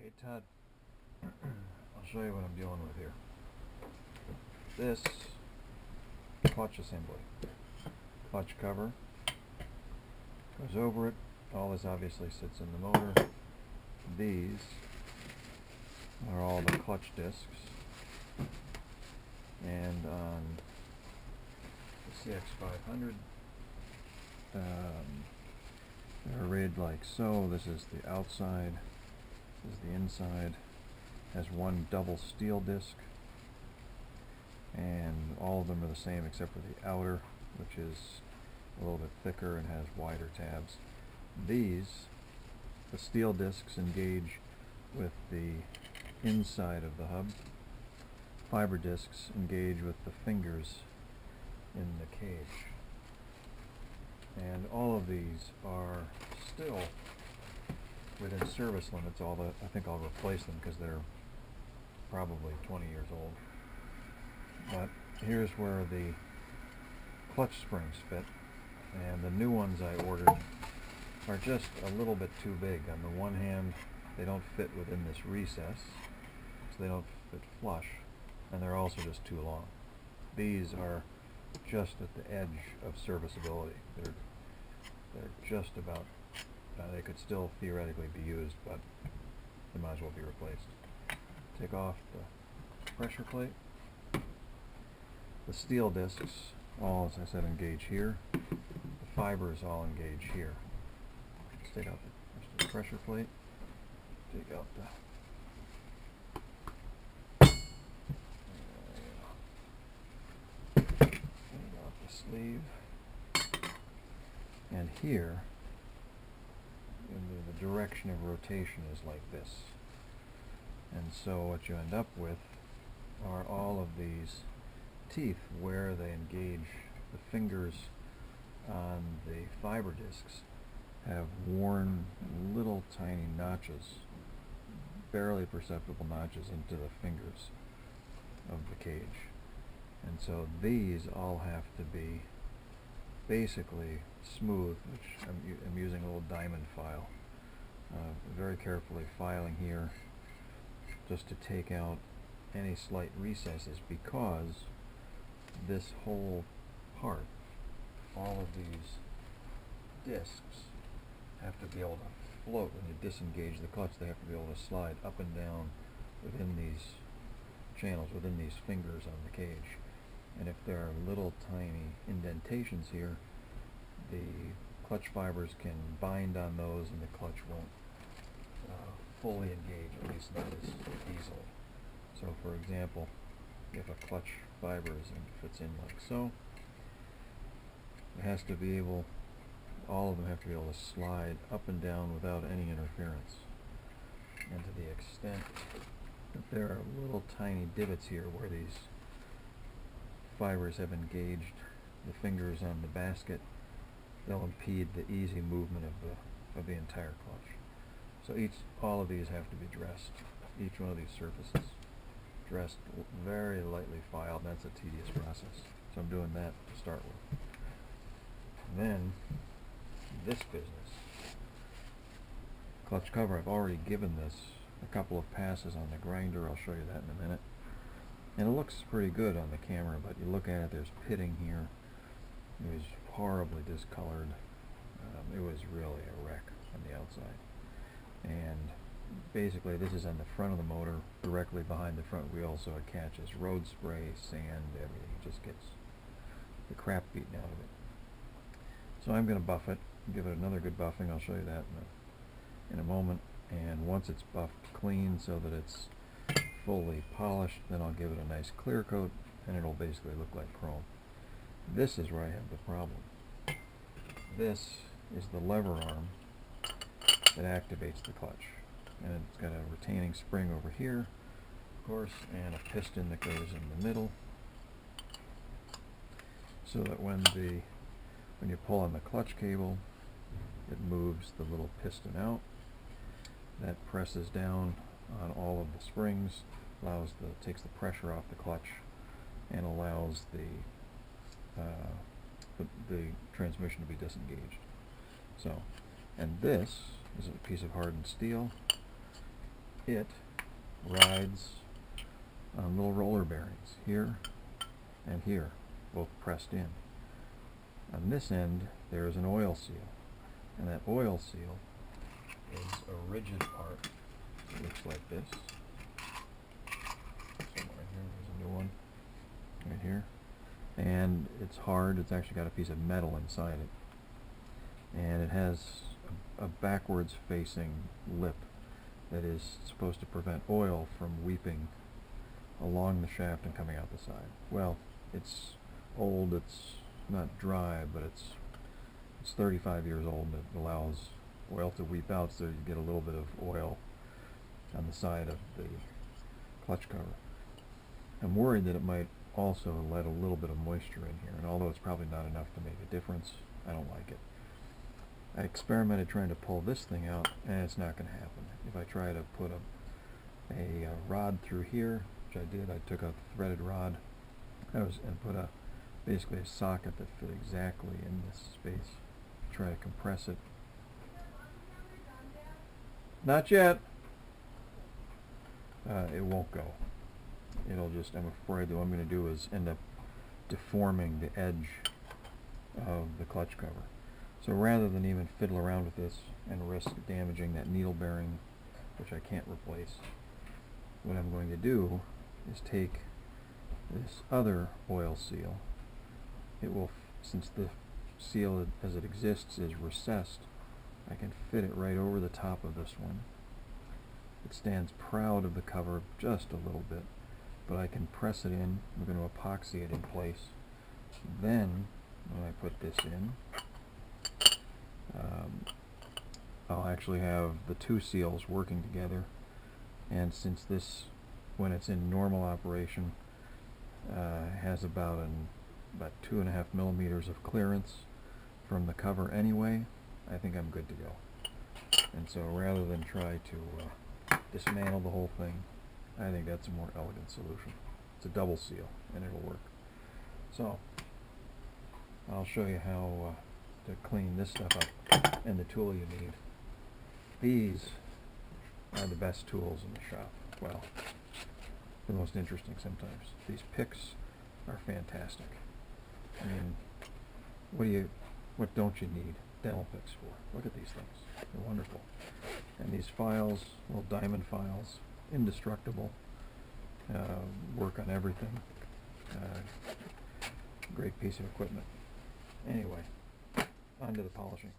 Okay, Todd, I'll show you what I'm dealing with here. This clutch assembly, clutch cover, goes over it. All this obviously sits in the motor. These are all the clutch discs, and on the CX500 they're arrayed like so. This is the outside, this is the inside. Has one double steel disc, and all of them are the same except for the outer, which is a little bit thicker and has wider tabs. The steel discs engage with the inside of the hub. Fiber discs engage with the fingers in the cage. And all of these are still within service limits, although I think I'll replace them because they're probably 20 years old. But here's where the clutch springs fit, and the new ones I ordered are just a little bit too big. On the one hand, they don't fit within this recess, so they don't fit flush, and they're also just too long. These are just at the edge of serviceability. They're just about, they could still theoretically be used, but they might as well be replaced. Take off the pressure plate. The steel discs all, as I said, engage here. The fibers all engage here. Let's take out the pressure plate. Take out the sleeve. And here, the direction of rotation is like this. And so what you end up with are all of these teeth where they engage the fingers on the fiber discs have worn little tiny notches, barely perceptible notches into the fingers of the cage. And so these all have to be basically smooth, which I'm using a little diamond file, very carefully filing here just to take out any slight recesses, because this whole part, all of these discs have to be able to float. When you disengage the clutch, they have to be able to slide up and down within these channels, within these fingers on the cage. And if there are little tiny indentations here, the clutch fibers can bind on those and the clutch won't fully engage, at least not as easily. So for example, if a clutch fiber fits in like so, it has to be able, all of them have to be able to slide up and down without any interference. And to the extent that there are little tiny divots here where these fibers have engaged the fingers on the basket, they'll impede the easy movement of the entire clutch. So all of these have to be dressed, each one of these surfaces dressed, very lightly filed. That's a tedious process, so I'm doing that to start with. And then this business, clutch cover, I've already given this a couple of passes on the grinder. I'll show you that in a minute. And it looks pretty good on the camera, but you look at it, there's pitting here. It was horribly discolored. It was really a wreck on the outside. And basically this is on the front of the motor, directly behind the front wheel, so it catches road spray, sand, everything. It just gets the crap beaten out of it. So I'm going to buff it, give it another good buffing. I'll show you that in a moment. And once it's buffed clean so that it's fully polished, then I'll give it a nice clear coat, and it'll basically look like chrome. This is where I have the problem. This is the lever arm that activates the clutch, and it's got a retaining spring over here, of course, and a piston that goes in the middle, so that when you pull on the clutch cable, it moves the little piston out. That presses down on all of the springs, takes the pressure off the clutch, and allows the transmission to be disengaged. So, and this is a piece of hardened steel. it rides on little roller bearings here and here, both pressed in. On this end, there is an oil seal, and that oil seal is a rigid part. It looks like this. Somewhere here, there's a new one, right here. And it's hard. It's actually got a piece of metal inside it. And it has a backwards facing lip that is supposed to prevent oil from weeping along the shaft and coming out the side. Well, it's old, it's not dry, but it's 35 years old, and it allows oil to weep out, so you get a little bit of oil on the side of the clutch cover. I'm worried that it might also let a little bit of moisture in here, and although it's probably not enough to make a difference, I don't like it. I experimented trying to pull this thing out, and it's not going to happen. If I try to put a rod through here, which I did, I took a threaded rod and put basically a socket that fit exactly in this space. Try to compress it. Not yet. It won't go. It'll just, I'm afraid that what I'm going to do is end up deforming the edge of the clutch cover. So rather than even fiddle around with this and risk damaging that needle bearing, which I can't replace, what I'm going to do is take this other oil seal. It will, since the seal as it exists is recessed, I can fit it right over the top of this one. It stands proud of the cover just a little bit, but I can press it in. We're going to epoxy it in place. Then, when I put this in, I'll actually have the two seals working together, and since this, when it's in normal operation, has about 2.5 millimeters of clearance from the cover anyway, I think I'm good to go. And so rather than try to dismantle the whole thing, I think that's a more elegant solution. It's a double seal, and it'll work. So, I'll show you how to clean this stuff up and the tool you need. These are the best tools in the shop. Well, the most interesting sometimes. These picks are fantastic. I mean, what don't you need dental picks for? Look at these things. They're wonderful. And these files, little diamond files, indestructible, work on everything. Great piece of equipment. Anyway, on to the polishing.